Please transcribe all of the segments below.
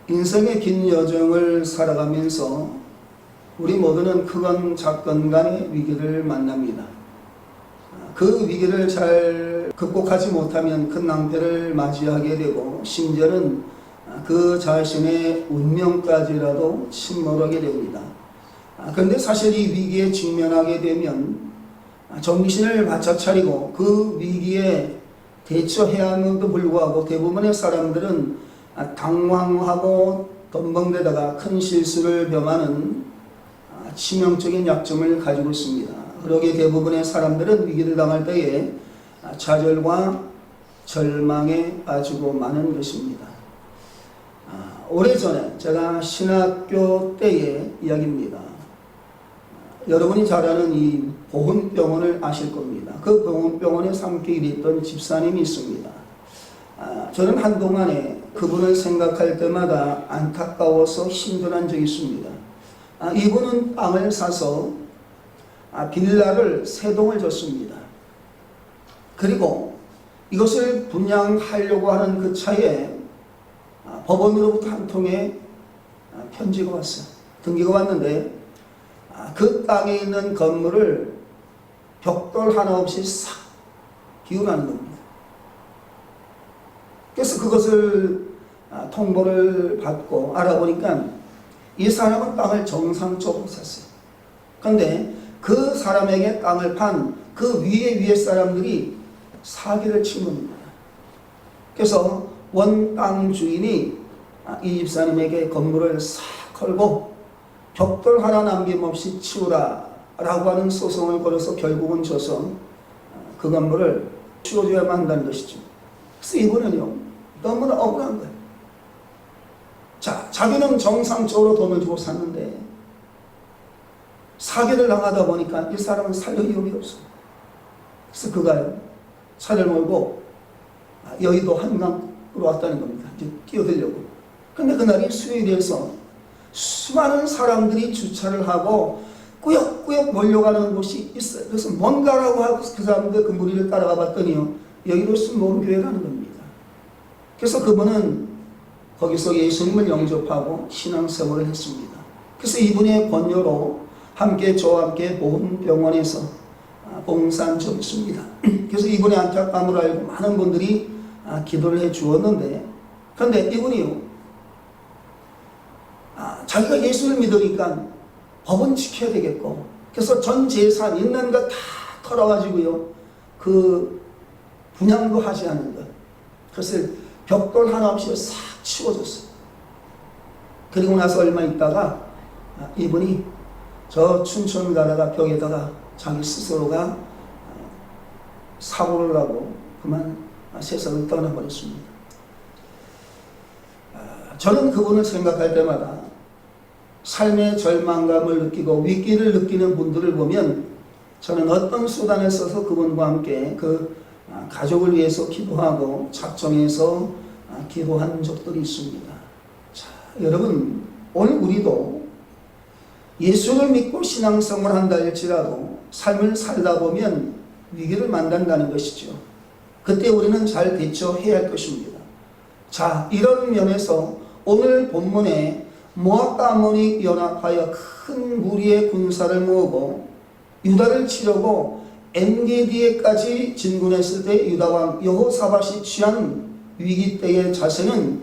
인생의 긴 여정을 살아가면서 우리 모두는 크건 작건 간의 위기를 만납니다. 그 위기를 잘 극복하지 못하면 큰 낭패를 맞이하게 되고 심지어는 그 자신의 운명까지라도 침몰하게 됩니다. 그런데 사실 이 위기에 직면하게 되면 정신을 바짝 차리고 그 위기에 대처해야 함에도 불구하고 대부분의 사람들은 당황하고 덤벙대다가 큰 실수를 범하는 치명적인 약점을 가지고 있습니다. 그러기에 대부분의 사람들은 위기를 당할 때에 좌절과 절망에 빠지고 마는 것입니다. 오래전에 제가 신학교 때의 이야기입니다. 여러분이 잘 아는 이 보훈병원을 아실 겁니다. 그 보훈병원에 함께 일했던 집사님이 있습니다. 저는 한동안에 그분을 생각할 때마다 안타까워서 힘들어한 적이 있습니다. 이분은 땅을 사서 빌라를 3동을 줬습니다. 그리고 이것을 분양하려고 하는 그 차에 법원으로부터 한 통의 편지가 왔어요. 등기가 왔는데 그 땅에 있는 건물을 벽돌 하나 없이 싹 비우라는 겁니다. 그래서 그것을 통보를 받고 알아보니까 이 사람은 땅을 정상적으로 샀어요. 그런데 그 사람에게 땅을 판 그 위에 사람들이 사기를 친 겁니다. 그래서 원 땅 주인이 이 집사님에게 건물을 싹 걸고 벽돌 하나 남김없이 치우라 라고 하는 소송을 걸어서 결국은 져서 그 건물을 치워줘야만 한다는 것이죠. 그래서 이분은요 너무나 억울한 거예요. 자기는 정상적으로 돈을 주고 샀는데 사기를 당하다 보니까 이 사람은 살려 이유가 없어요. 그래서 그가요 차를 몰고 여의도 한강으로 왔다는 겁니다. 이제 뛰어들려고. 근데 그날이 수요일이어서 수많은 사람들이 주차를 하고 꾸역꾸역 몰려가는 곳이 있어요. 그래서 뭔가라고 하고 그 사람들 그 무리를 따라가 봤더니요 여의도 순복음교회라는 겁니다. 그래서 그분은 거기서 예수님을 영접하고 신앙생활을 했습니다. 그래서 이분의 권유로 함께 저와 함께 보훈병원에서 봉사한 적이 있습니다. 그래서 이분의 안타까움을 알고 많은 분들이 기도를 해 주었는데 그런데 이분이요 자기가 예수를 믿으니까 법은 지켜야 되겠고 그래서 전 재산 있는 것 다 털어가지고요 그 분양도 하지 않는 것 그것을 벽돌 하나 없이 싹 치워줬어요. 그리고 나서 얼마 있다가 이분이 저 춘천 가다가 벽에다가 자기 스스로가 사고를 하고 그만 세상을 떠나버렸습니다. 저는 그분을 생각할 때마다 삶의 절망감을 느끼고 위기를 느끼는 분들을 보면 저는 어떤 수단을 써서 그분과 함께 그 가족을 위해서 기도하고 작정해서 기도한 적들이 있습니다. 자, 여러분 오늘 우리도 예수를 믿고 신앙생활을 한다 할지라도 삶을 살다 보면 위기를 만난다는 것이죠. 그때 우리는 잘 대처해야 할 것입니다. 자, 이런 면에서 오늘 본문에 모압과 아몬이 연합하여 큰 무리의 군사를 모으고 유다를 치려고 엔게디에까지 진군했을 때 유다왕 여호사밧이 취한 위기 때의 자세는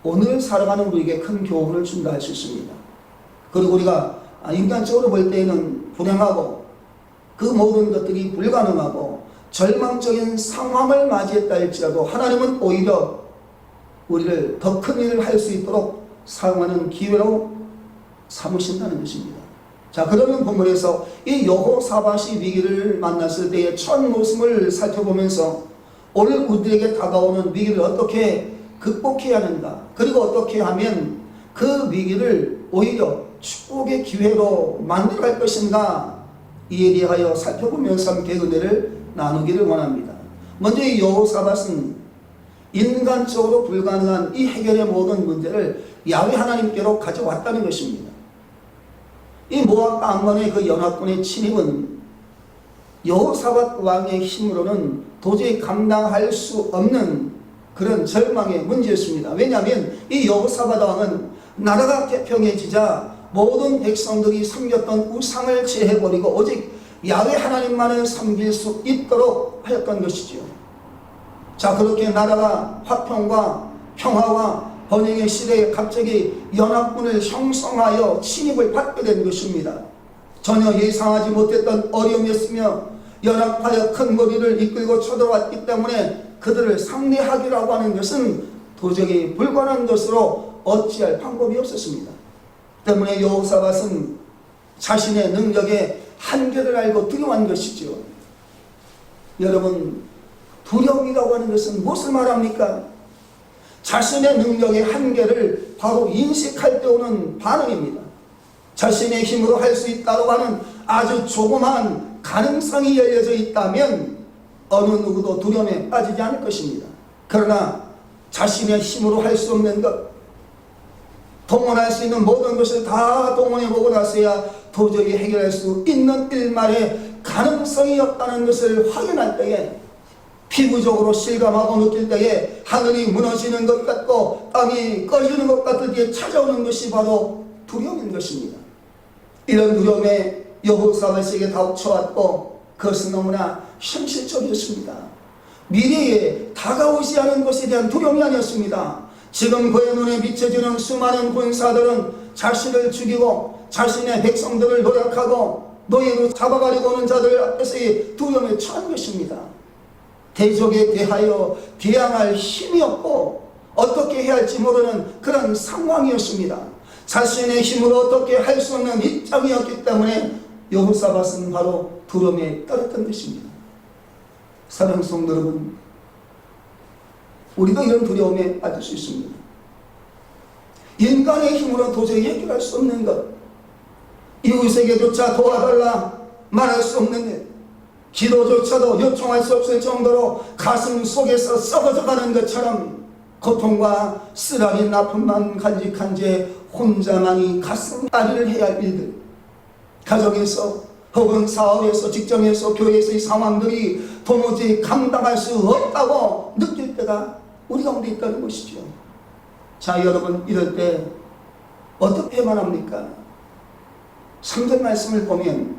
오늘 살아가는 우리에게 큰 교훈을 준다 할 수 있습니다. 그리고 우리가 인간적으로 볼 때에는 불행하고 그 모든 것들이 불가능하고 절망적인 상황을 맞이했다 할지라도 하나님은 오히려 우리를 더 큰 일을 할 수 있도록 사용하는 기회로 삼으신다는 것입니다. 자, 그러면 본문에서 이 여호사밧이 위기를 만났을 때의 첫 모습을 살펴보면서 오늘 우리에게 다가오는 위기를 어떻게 극복해야 하는가 그리고 어떻게 하면 그 위기를 오히려 축복의 기회로 만들어갈 것인가 이에 대하여 살펴보면서 함께 은혜를 나누기를 원합니다. 먼저 이 여호사밧은 인간적으로 불가능한 이 해결의 모든 문제를 야훼 하나님께로 가져왔다는 것입니다. 이 모압과 암몬의 그 연합군의 침입은 여호사밧 왕의 힘으로는 도저히 감당할 수 없는 그런 절망의 문제였습니다. 왜냐하면 이 여호사밧 왕은 나라가 태평해지자 모든 백성들이 섬겼던 우상을 제해버리고 오직 야훼 하나님만을 섬길 수 있도록 하였던 것이지요. 자, 그렇게 나라가 화평과 평화와 번영의 시대에 갑자기 연합군을 형성하여 침입을 받게 된 것입니다. 전혀 예상하지 못했던 어려움이었으며 연합하여 큰 무리를 이끌고 쳐들어왔기 때문에 그들을 상대하기라고 하는 것은 도저히 불가능한 것으로 어찌할 방법이 없었습니다. 때문에 여호사밧은 자신의 능력의 한계를 알고 두려워한 것이죠. 여러분, 두려움이라고 하는 것은 무엇을 말합니까? 자신의 능력의 한계를 바로 인식할 때 오는 반응입니다. 자신의 힘으로 할 수 있다고 하는 아주 조그마한 가능성이 열려져 있다면 어느 누구도 두려움에 빠지지 않을 것입니다. 그러나 자신의 힘으로 할 수 없는 것, 동원할 수 있는 모든 것을 다 동원해보고 나서야 도저히 해결할 수 있는 일말의 가능성이 없다는 것을 확인할 때에, 피부적으로 실감하고 느낄 때에 하늘이 무너지는 것 같고 땅이 꺼지는 것 같듯이 찾아오는 것이 바로 두려움인 것입니다. 이런 두려움에 여호사밧에게 닥쳐왔고 그것은 너무나 현실적이었습니다. 미래에 다가오지 않은 것에 대한 두려움이 아니었습니다. 지금 그의 눈에 비춰지는 수많은 군사들은 자신을 죽이고 자신의 백성들을 노력하고 노예로 잡아가려고 오는 자들 앞에서의 두려움에 처한 것입니다. 대적에 대하여 대항할 힘이 없고 어떻게 해야 할지 모르는 그런 상황이었습니다. 자신의 힘으로 어떻게 할 수 없는 입장이었기 때문에 여호사밧은 바로 두려움에 떨었던 것입니다. 사랑하는 성도 여러분, 우리도 이런 두려움에 빠질 수 있습니다. 인간의 힘으로 도저히 해결할 수 없는 것, 이웃에게조차 도와달라 말할 수 없는 것, 기도조차도 요청할 수 없을 정도로 가슴 속에서 썩어져 가는 것처럼 고통과 쓰라린 아픔만 간직한 채 혼자만이 가슴앓이를 해야 할 일들, 가정에서 혹은 사업에서 직장에서 교회에서의 상황들이 도무지 감당할 수 없다고 느낄 때가 우리 가운데 있다는 것이죠. 자, 여러분, 이럴 때 어떻게 해만 합니까? 3절 말씀을 보면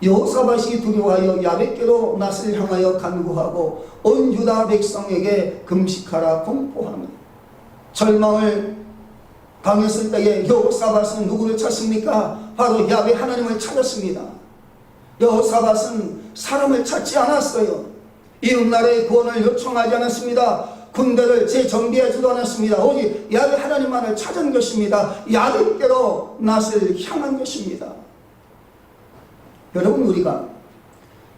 여호사밧이 두려워하여 야벳께로 낫을 향하여 간구하고 온 유다 백성에게 금식하라 공포하며, 절망을 당했을 때에 여호사밧은 누구를 찾습니까? 바로 야훼 하나님을 찾았습니다. 여호사밧은 사람을 찾지 않았어요. 이웃나라의 구원을 요청하지 않았습니다. 군대를 재정비하지도 않았습니다. 오직 야훼 하나님만을 찾은 것입니다. 야벳께로 낫을 향한 것입니다. 여러분, 우리가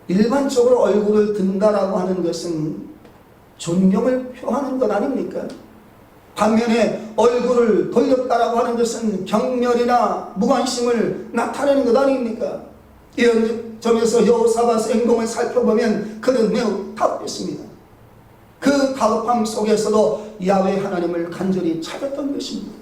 일반적으로 얼굴을 든다라고 하는 것은 존경을 표하는 것 아닙니까? 반면에 얼굴을 돌렸다라고 하는 것은 경멸이나 무관심을 나타내는 것 아닙니까? 이런 점에서 여호사밧의 행동을 살펴보면 그는 매우 다급했습니다. 그 다급함 속에서도 야훼 하나님을 간절히 찾았던 것입니다.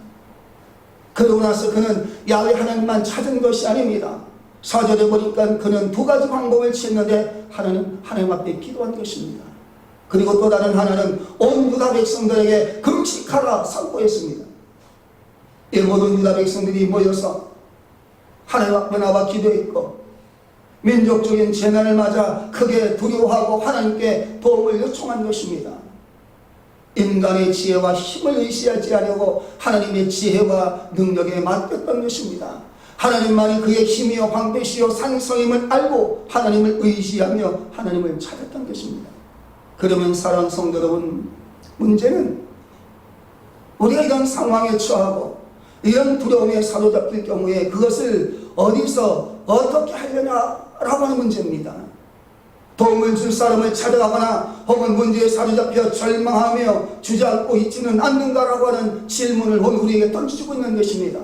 그러고 나서 그는 야훼 하나님만 찾은 것이 아닙니다. 4절에 보니까 그는 두 가지 방법을 취했는데 하나님 앞에 기도한 것입니다. 그리고 또 다른 하나는 온 유다 백성들에게 금식하라 선포했습니다. 이 모든 유다 백성들이 모여서 하나님 앞에 나와 기도했고 민족적인 재난을 맞아 크게 두려워하고 하나님께 도움을 요청한 것입니다. 인간의 지혜와 힘을 의지하지 않으려고 하나님의 지혜와 능력에 맡겼던 것입니다. 하나님만이 그의 힘이요 방패시요 산성임을 알고 하나님을 의지하며 하나님을 찾았던 것입니다. 그러면 사랑하는 성도 여러분, 문제는 우리가 이런 상황에 처하고 이런 두려움에 사로잡힐 경우에 그것을 어디서 어떻게 하려냐라고 하는 문제입니다. 도움을 줄 사람을 찾아가거나 혹은 문제에 사로잡혀 절망하며 주저앉고 있지는 않는가라고 하는 질문을 오늘 우리에게 던져주고 있는 것입니다.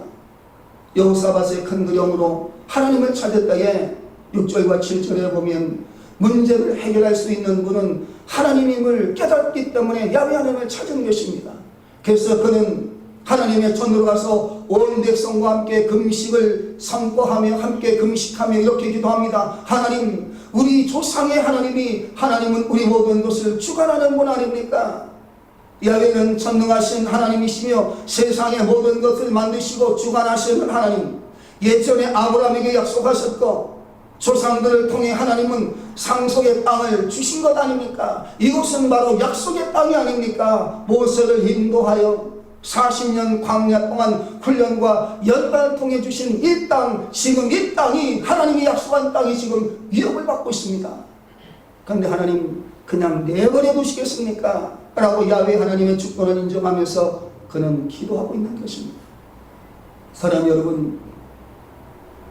여호사밧의 큰 두려움으로 하나님을 찾을 때에 6절과 7절에 보면 문제를 해결할 수 있는 분은 하나님임을 깨닫기 때문에 야훼 하나님을 찾은 것입니다. 그래서 그는 하나님의 전으로 가서 온 백성과 함께 금식을 선포하며 함께 금식하며 이렇게 기도합니다. 하나님, 우리 조상의 하나님은 우리 모든 것을 주관하는 분 아닙니까? 야훼는 전능하신 하나님이시며 세상의 모든 것을 만드시고 주관하시는 하나님, 예전에 아브라함에게 약속하셨고 조상들을 통해 하나님은 상속의 땅을 주신 것 아닙니까? 이곳은 바로 약속의 땅이 아닙니까? 모세를 인도하여 40년 광야 동안 훈련과 연단을 통해 주신 이 땅, 지금 이 땅이 하나님이 약속한 땅이 지금 위협을 받고 있습니다. 그런데 하나님 그냥 내버려 두시겠습니까? 라고 야훼 하나님의 주권을 인정하면서 그는 기도하고 있는 것입니다. 사랑 여러분,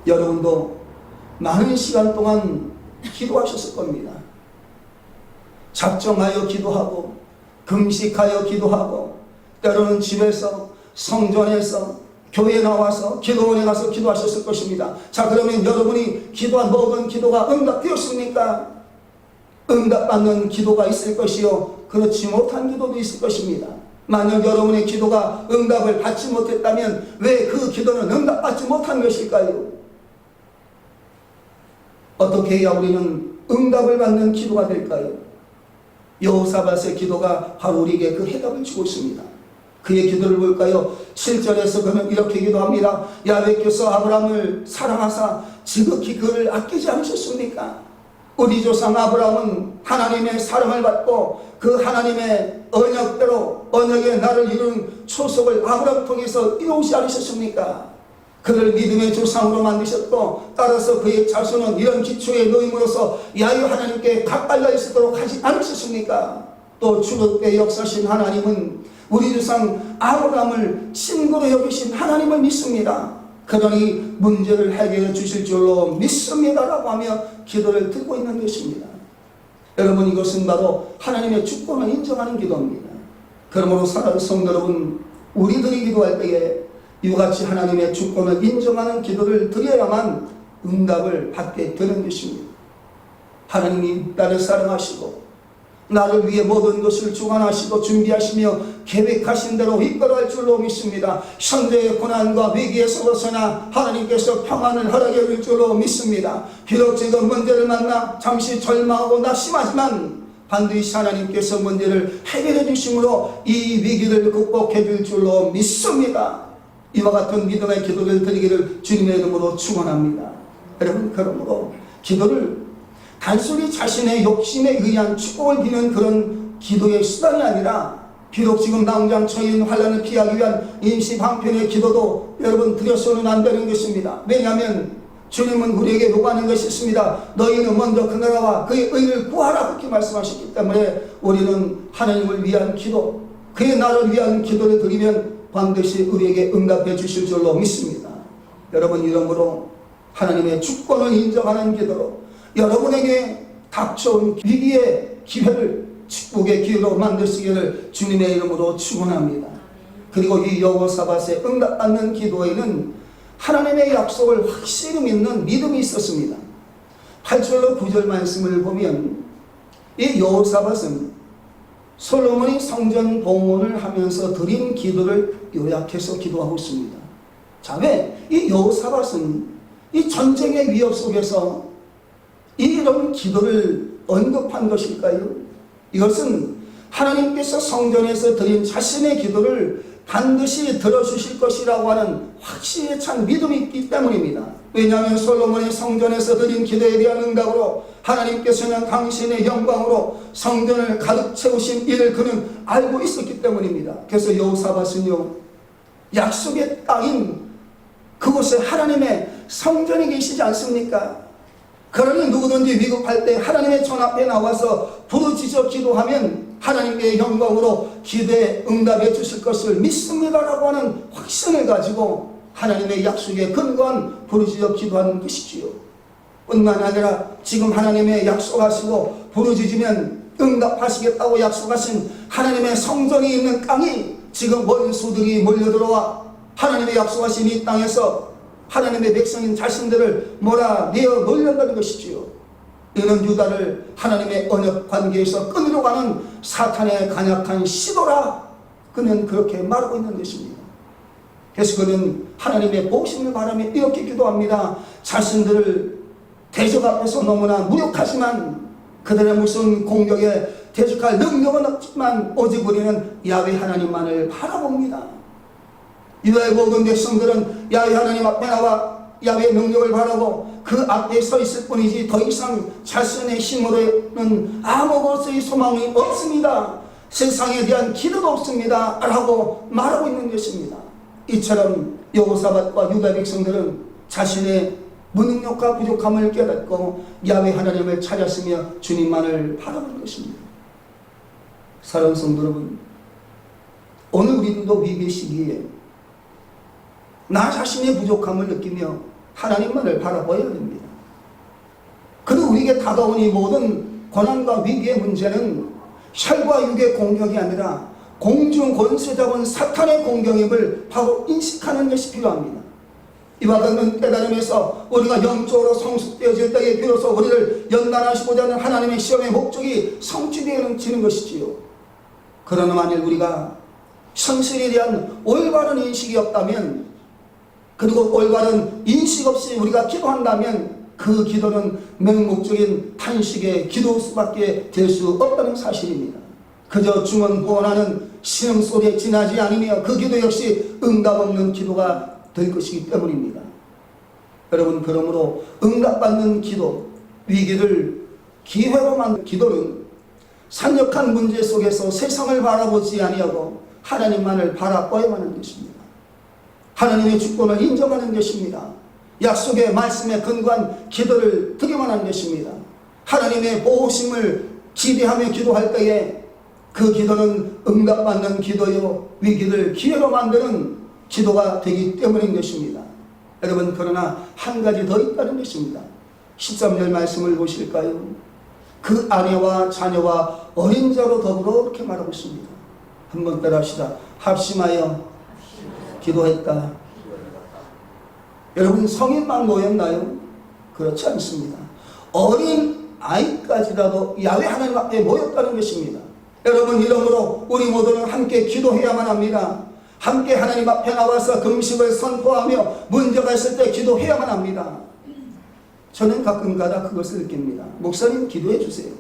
여러분도 많은 시간 동안 기도하셨을 겁니다. 작정하여 기도하고 금식하여 기도하고 때로는 집에서, 성전에서, 교회에 나와서, 기도원에 가서 기도하셨을 것입니다. 자, 그러면 여러분이 기도한 모든 기도가 응답되었습니까? 응답받는 기도가 있을 것이요, 그렇지 못한 기도도 있을 것입니다. 만약 여러분의 기도가 응답을 받지 못했다면 왜 그 기도는 응답받지 못한 것일까요? 어떻게 해야 우리는 응답을 받는 기도가 될까요? 여호사밧의 기도가 바로 우리에게 그 해답을 주고 있습니다. 그의 기도를 볼까요? 7절에서 그는 이렇게 기도합니다. 야훼께서 아브라함을 사랑하사 지극히 그를 아끼지 않으셨습니까? 우리 조상 아브라함은 하나님의 사랑을 받고 그 하나님의 언약대로 언약의 나를 이루는 초석을 아브라함을 통해서 이루지 않으셨습니까? 그를 믿음의 조상으로 만드셨고 따라서 그의 자손은 이런 기초에 놓임으로써 야훼 하나님께 가까이 갈 수 있도록 하지 않으셨습니까? 또 주급의 역사신 하나님은 우리 조상 아브라함을 친구로 여기신 하나님을 믿습니다. 그러니 문제를 해결해 주실 줄로 믿습니다라고 하며 기도를 드리고 있는 것입니다. 여러분, 이것은 바로 하나님의 주권을 인정하는 기도입니다. 그러므로 사랑하는 성도 여러분, 우리들이 기도할 때에 이같이 하나님의 주권을 인정하는 기도를 드려야만 응답을 받게 되는 것입니다. 하나님이 나를 사랑하시고 나를 위해 모든 것을 주관하시고 준비하시며 계획하신 대로 이끌어갈 줄로 믿습니다. 현재의 고난과 위기에 서서나 하나님께서 평안을 허락해 줄 줄로 믿습니다. 비록 지금 문제를 만나 잠시 절망하고 낙심하지만 반드시 하나님께서 문제를 해결해 주심으로 이 위기를 극복해 줄 줄로 믿습니다. 이와 같은 믿음의 기도를 드리기를 주님의 이름으로 축원합니다. 여러분, 그러므로 기도를 단순히 자신의 욕심에 의한 축복을 비는 그런 기도의 수단이 아니라 비록 지금 당장 처인 환난을 피하기 위한 임시 방편의 기도도 여러분 드려서는 안 되는 것입니다. 왜냐하면 주님은 우리에게 요구하는 것이 있습니다. 너희는 먼저 그 나라와 그의 의를 구하라, 그렇게 말씀하셨기 때문에 우리는 하나님을 위한 기도, 그의 나라를 위한 기도를 드리면 반드시 우리에게 응답해 주실 줄로 믿습니다. 여러분, 이러므로 하나님의 주권을 인정하는 기도로 여러분에게 닥쳐온 위기의 기회를 축복의 기회로 만드시기를 주님의 이름으로 축원합니다. 그리고 이 여호사밧의 응답받는 기도에는 하나님의 약속을 확실히 믿는 믿음이 있었습니다. 8절로 9절 말씀을 보면 이 여호사밧은 솔로몬이 성전 봉헌을 하면서 드린 기도를 요약해서 기도하고 있습니다. 자, 왜 이 여호사밧은 이 전쟁의 위협 속에서 이런 기도를 언급한 것일까요? 이것은 하나님께서 성전에서 드린 자신의 기도를 반드시 들어주실 것이라고 하는 확신에 찬 믿음이 있기 때문입니다. 왜냐하면 솔로몬이 성전에서 드린 기도에 대한 응답으로 하나님께서는 당신의 영광으로 성전을 가득 채우신 일을 그는 알고 있었기 때문입니다. 그래서 여호사밧은요, 약속의 땅인 그곳에 하나님의 성전이 계시지 않습니까? 그러니 누구든지 위급할 때 하나님의 전 앞에 나와서 부르짖어 기도하면 하나님의 영광으로 기도에 응답해 주실 것을 믿습니다라고 하는 확신을 가지고 하나님의 약속에 근거한 부르짖어 기도하는 것이지요. 뿐만 아니라 지금 하나님의 약속하시고 부르짖으면 응답하시겠다고 약속하신 하나님의 성전이 있는 땅이 지금 원수들이 몰려들어와 하나님의 약속하신 이 땅에서 하나님의 백성인 자신들을 몰아내어 놀린다는 것이지요. 이는 유다를 하나님의 언약 관계에서 끊으려고 하는 사탄의 간약한 시도라, 그는 그렇게 말하고 있는 것입니다. 그래서 그는 하나님의 복심을 바라며 이렇게 기도합니다. 자신들을 대적 앞에서 너무나 무력하지만 그들의 무슨 공격에 대적할 능력은 없지만 오직 우리는 야훼 하나님만을 바라봅니다. 유다의 모든 백성들은 야훼 하나님 앞에 나와 야훼의 능력을 바라고 그 앞에 서 있을 뿐이지 더 이상 자신의 힘으로는 아무것의 소망이 없습니다. 세상에 대한 기도도 없습니다 라고 말하고 있는 것입니다. 이처럼 여호사밧과 유다 백성들은 자신의 무능력과 부족함을 깨닫고 야훼 하나님을 찾았으며 주님만을 바라본 것입니다. 사랑하는 성도 여러분, 오늘 우리들도 위기의 시기에 나 자신의 부족함을 느끼며 하나님만을 바라봐야 됩니다. 그리고 우리에게 다가온 이 모든 고난과 위기의 문제는 혈과 육의 공격이 아니라 공중 권세자본 사탄의 공격임을 바로 인식하는 것이 필요합니다. 이와 같은 깨달음에서 우리가 영적으로 성숙되어질 때에 비로소 우리를 연단하시고자 하는 하나님의 시험의 목적이 성취되어지는 것이지요. 그러나 만일 우리가 성실에 대한 올바른 인식이 없다면, 그리고 올바른 인식 없이 우리가 기도한다면 그 기도는 맹목적인 탄식의 기도 수밖에 될 수 없다는 사실입니다. 그저 중언부언하는 신음소리에 지나지 않으며 그 기도 역시 응답 없는 기도가 될 것이기 때문입니다. 여러분, 그러므로 응답받는 기도, 위기를 기회로 만든 기도는 산역한 문제 속에서 세상을 바라보지 아니하고 하나님만을 바라봐야만 하는 것입니다. 하나님의 주권을 인정하는 것입니다. 약속의 말씀에 근거한 기도를 드리만 하는 것입니다. 하나님의 보호심을 기대하며 기도할 때에 그 기도는 응답받는 기도요, 위기를 기회로 만드는 기도가 되기 때문인 것입니다. 여러분, 그러나 한 가지 더 있다는 것입니다. 13절 말씀을 보실까요? 그 아내와 자녀와 어린 자로 더불어 이렇게 말하고 있습니다. 한번 따라합시다. 합심하여 기도했다. 여러분, 성인만 모였나요? 그렇지 않습니다. 어린 아이까지라도 야훼 하나님 앞에 모였다는 것입니다. 여러분, 이러므로 우리 모두는 함께 기도해야만 합니다. 함께 하나님 앞에 나와서 금식을 선포하며 문제가 있을 때 기도해야만 합니다. 저는 가끔가다 그것을 느낍니다. 목사님, 기도해 주세요.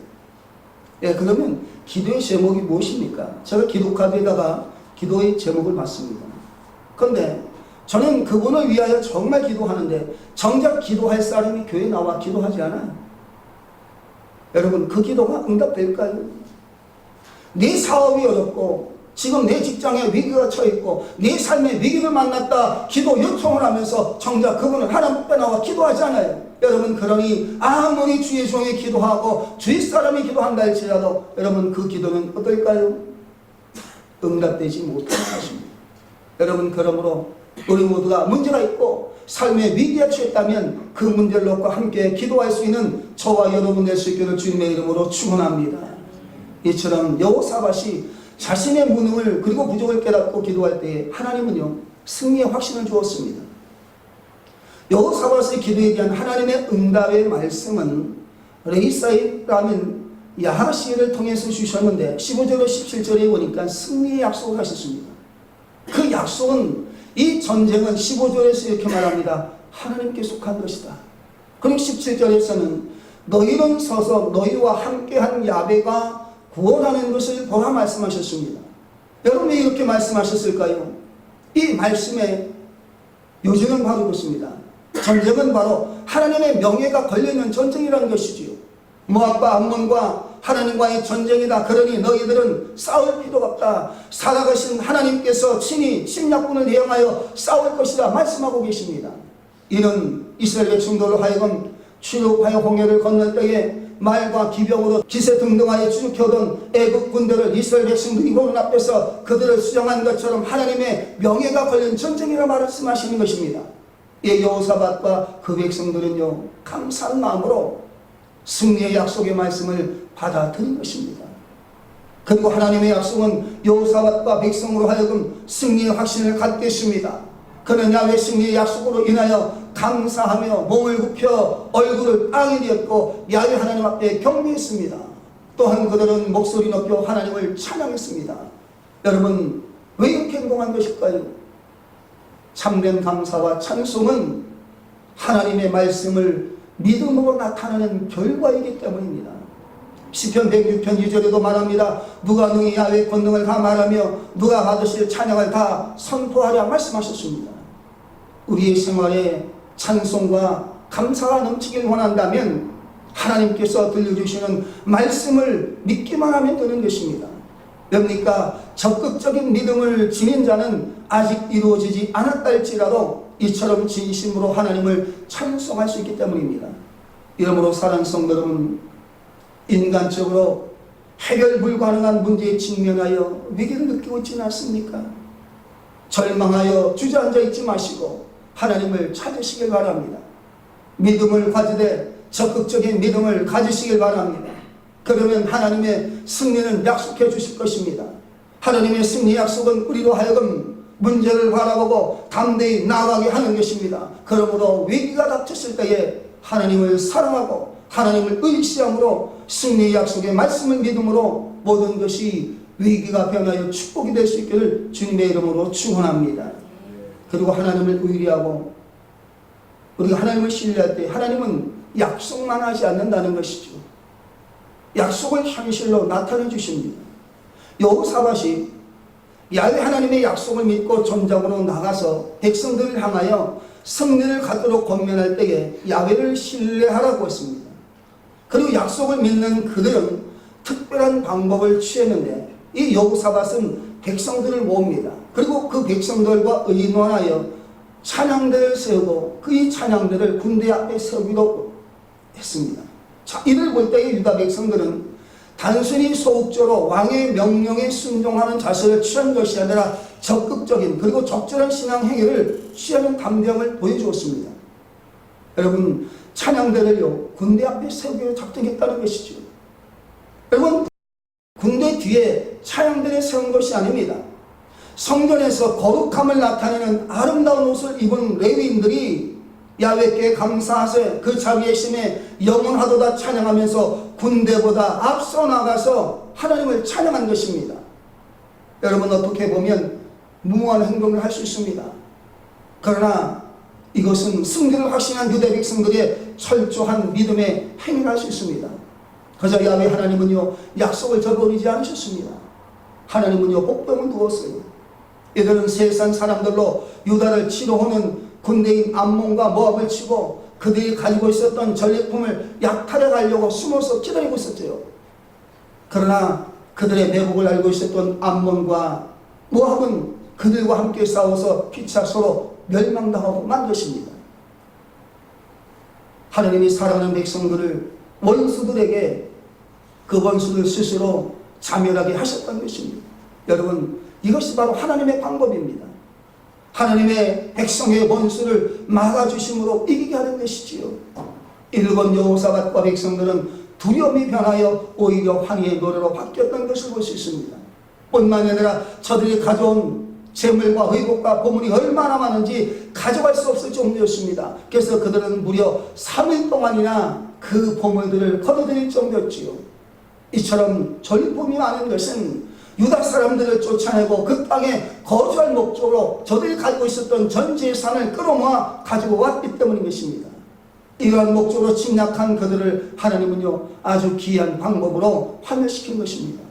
예, 그러면 기도의 제목이 무엇입니까? 제가 기도카드에다가 기도의 제목을 봤습니다. 그런데 저는 그분을 위하여 정말 기도하는데 정작 기도할 사람이 교회에 나와 기도하지 않아요. 여러분, 그 기도가 응답될까요? 네 사업이 어렵고 지금 내 직장에 위기가 처해있고 내 삶에 위기를 만났다 기도 요청을 하면서 정작 그분은 하나님 앞에 나와 기도하지 않아요. 여러분, 그러니 아무리 주의 종이 기도하고 주의 사람이 기도한다 할지라도 여러분, 그 기도는 어떨까요? 응답되지 못하는 것입니다. 여러분, 그러므로 우리 모두가 문제가 있고 삶의 위기에 처했다면 그 문제를 놓고 함께 기도할 수 있는 저와 여러분 될 수 있기를 주님의 이름으로 축원합니다. 이처럼 여호사밧이 자신의 무능을 그리고 부족을 깨닫고 기도할 때에 하나님은요, 승리의 확신을 주었습니다. 여호사밧의 기도에 대한 하나님의 응답의 말씀은 레이사이라는 야하시를 통해서 주셨는데 15절로 17절에 보니까 승리의 약속을 하셨습니다. 그 약속은, 이 전쟁은 15절에서 이렇게 말합니다. 하나님께 속한 것이다. 그리고 17절에서는 너희는 서서 너희와 함께한 야훼가 구원하는 것을 보라 말씀하셨습니다. 여러분이 이렇게 말씀하셨을까요? 이 말씀의 요지는 바로 그렇습니다. 전쟁은 바로 하나님의 명예가 걸려있는 전쟁이라는 것이지요. 모압과 암몬과 하나님과의 전쟁이다. 그러니 너희들은 싸울 필요가 없다. 살아가신 하나님께서 친히 침략군을 대항하여 싸울 것이다 말씀하고 계십니다. 이는 이스라엘 백성들로 하여금 출애굽하여 홍해를 건널 때에 말과 기병으로 기세등등하여 추격해오던 애국 군대를 이스라엘 백성들이 보는 앞에서 그들을 수정한 것처럼 하나님의 명예가 걸린 전쟁이라 말씀하시는 것입니다. 이 여호사밧과 그 백성들은요, 감사한 마음으로 승리의 약속의 말씀을 받아들인 것입니다. 그리고 하나님의 약속은 여호사밧과 백성으로 하여금 승리의 확신을 갖게 했습니다. 그는 야훼 승리의 약속으로 인하여 감사하며 몸을 굽혀 얼굴을 땅에 대었고 야훼 하나님 앞에 경배했습니다. 또한 그들은 목소리 높여 하나님을 찬양했습니다. 여러분, 왜 이렇게 행동한 것일까요? 참된 감사와 찬송은 하나님의 말씀을 믿음으로 나타내는 결과이기 때문입니다. 시편 106편 2절에도 말합니다. 누가 능히 야훼의 권능을 다 말하며 누가 받으실 찬양을 다 선포하랴 말씀하셨습니다. 우리의 생활에 찬송과 감사가 넘치길 원한다면 하나님께서 들려주시는 말씀을 믿기만 하면 되는 것입니다. 그러니까 적극적인 믿음을 지닌 자는 아직 이루어지지 않았다 할지라도 이처럼 진심으로 하나님을 찬송할 수 있기 때문입니다. 이러므로 사랑하는 성도 여러분, 인간적으로 해결 불가능한 문제에 직면하여 위기를 느끼고 있지는 않습니까? 절망하여 주저앉아 있지 마시고 하나님을 찾으시길 바랍니다. 믿음을 가지되 적극적인 믿음을 가지시길 바랍니다. 그러면 하나님의 승리는 약속해 주실 것입니다. 하나님의 승리 약속은 우리로 하여금 문제를 바라보고 담대히 나아가게 하는 것입니다. 그러므로 위기가 닥쳤을 때에 하나님을 사랑하고 하나님을 의시함으로 승리의 약속의 말씀을 믿음으로 모든 것이 위기가 변하여 축복이 될 수 있기를 주님의 이름으로 축원합니다. 그리고 하나님을 의리하고 우리가 하나님을 신뢰할 때 하나님은 약속만 하지 않는다는 것이죠. 약속을 현실로 나타내 주십니다. 여호사밧이 야훼 하나님의 약속을 믿고 전장으로 나가서 백성들을 향하여 승리를 갖도록 권면할 때에 야훼를 신뢰하라고 했습니다. 그리고 약속을 믿는 그들은 특별한 방법을 취했는데 이 여호사밧은 백성들을 모읍니다. 그리고 그 백성들과 의논하여 찬양대를 세우고 그 찬양대를 군대 앞에 세우기로 했습니다. 자, 이를 볼 때에 유다 백성들은 단순히 소극적으로 왕의 명령에 순종하는 자세를 취한 것이 아니라 적극적인 그리고 적절한 신앙 행위를 취하는 담대함을 보여주었습니다. 여러분, 찬양대를요 군대 앞에 세우기로 작정했다는 것이죠. 여러분, 군대 뒤에 찬양대를 세운 것이 아닙니다. 성전에서 거룩함을 나타내는 아름다운 옷을 입은 레위인들이 야훼께 감사하세 그 자비의 심에 영원하도다 찬양하면서 군대보다 앞서 나가서 하나님을 찬양한 것입니다. 여러분, 어떻게 보면 무모한 행동을 할 수 있습니다. 그러나 이것은 승리를 확신한 유대 백성들의 철저한 믿음의 행위를 할 수 있습니다. 그저 야훼 하나님은요 약속을 저버리지 않으셨습니다. 하나님은요 복병을 두었어요. 이들은 세상 사람들로 유다를 치러오는 군대인 암몬과 모압을 치고 그들이 가지고 있었던 전리품을 약탈해 가려고 숨어서 기다리고 있었죠. 그러나 그들의 매복을 알고 있었던 암몬과 모압은 그들과 함께 싸워서 피차 서로 멸망당하고 만 것입니다. 하나님이 사랑하는 백성들을 원수들에게 그 원수를 스스로 자멸하게 하셨다는 것입니다. 여러분, 이것이 바로 하나님의 방법입니다. 하나님의 백성의 원수를 막아주심으로 이기게 하는 것이지요. 일본 여호사밧과 백성들은 두려움이 변하여 오히려 환희의 노래로 바뀌었던 것을 볼 수 있습니다. 뿐만 아니라 저들이 가져온 재물과 의복과 보물이 얼마나 많은지 가져갈 수 없을 정도였습니다. 그래서 그들은 무려 3일 동안이나 그 보물들을 거둬들일 정도였지요. 이처럼 전리품이 많은 것은 유다 사람들을 쫓아내고 그 땅에 거주할 목적으로 저들이 가지고 있었던 전 재산을 끌어모아 가지고 왔기 때문인 것입니다. 이러한 목적으로 침략한 그들을 하나님은요 아주 기이한 방법으로 파멸시킨 것입니다.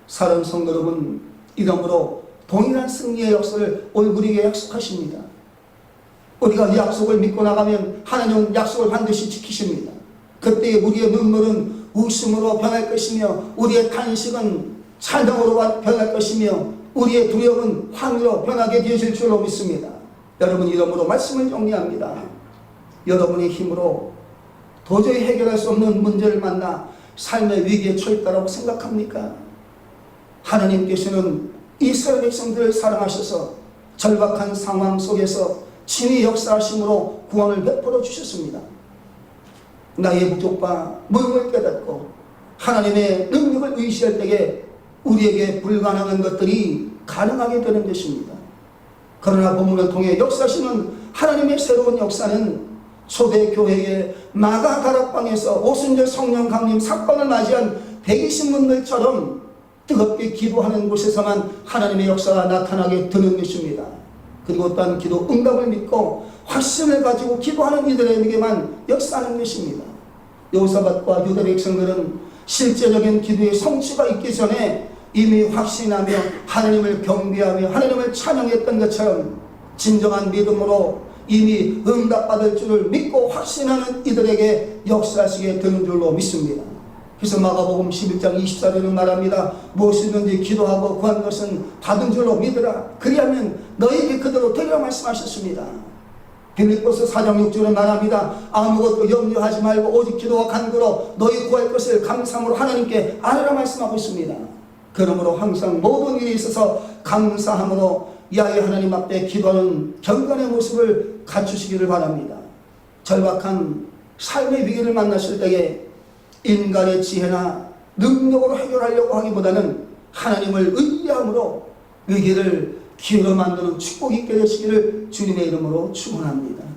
사랑하는 성도 여러분, 이러므로 동일한 승리의 역사를 우리에게 약속하십니다. 우리가 이 약속을 믿고 나가면 하나님은 약속을 반드시 지키십니다. 그때 우리의 눈물은 웃음으로 변할 것이며 우리의 탄식은 찬양으로 변할 것이며 우리의 두려움은 환희로 변하게 되실 줄로 믿습니다. 여러분, 이러므로 말씀을 정리합니다. 여러분의 힘으로 도저히 해결할 수 없는 문제를 만나 삶의 위기에 처했다고 생각합니까? 하나님께서는 이스라엘 백성들을 사랑하셔서 절박한 상황 속에서 친히 역사하심으로 구원을 베풀어 주셨습니다. 나의 부족과 무능을 깨닫고 하나님의 능력을 의시할 때에 우리에게 불가능한 것들이 가능하게 되는 것입니다. 그러나 본문을 통해 역사하시는 하나님의 새로운 역사는 초대교회의 마가 다락방에서 오순절 성령 강림 사건을 맞이한 120분들처럼 뜨겁게 기도하는 곳에서만 하나님의 역사가 나타나게 되는 것입니다. 그리고 또한 기도 응답을 믿고 확신을 가지고 기도하는 이들에게만 역사하는 것입니다. 여호사밧과 유다 백성들은 실제적인 기도의 성취가 있기 전에 이미 확신하며 하나님을 경배하며 하나님을 찬양했던 것처럼 진정한 믿음으로 이미 응답받을 줄을 믿고 확신하는 이들에게 역사하시게 되는 줄로 믿습니다. 그래서 마가복음 11장 24절은 말합니다. 무엇이든지 기도하고 구한 것은 받은 줄로 믿으라. 그리하면 너에게 그대로 되리라 말씀하셨습니다. 빌립보서 4장 6절은 말합니다. 아무것도 염려하지 말고 오직 기도와 간구로 너희 구할 것을 감사함으로 하나님께 아뢰라 말씀하고 있습니다. 그러므로 항상 모든 일에 있어서 감사함으로 야훼 하나님 앞에 기도하는 경건의 모습을 갖추시기를 바랍니다. 절박한 삶의 위기를 만났을 때에 인간의 지혜나 능력으로 해결하려고 하기보다는 하나님을 의지함으로 위기를 기회로 만드는 축복이 있게 되시기를 주님의 이름으로 축원합니다.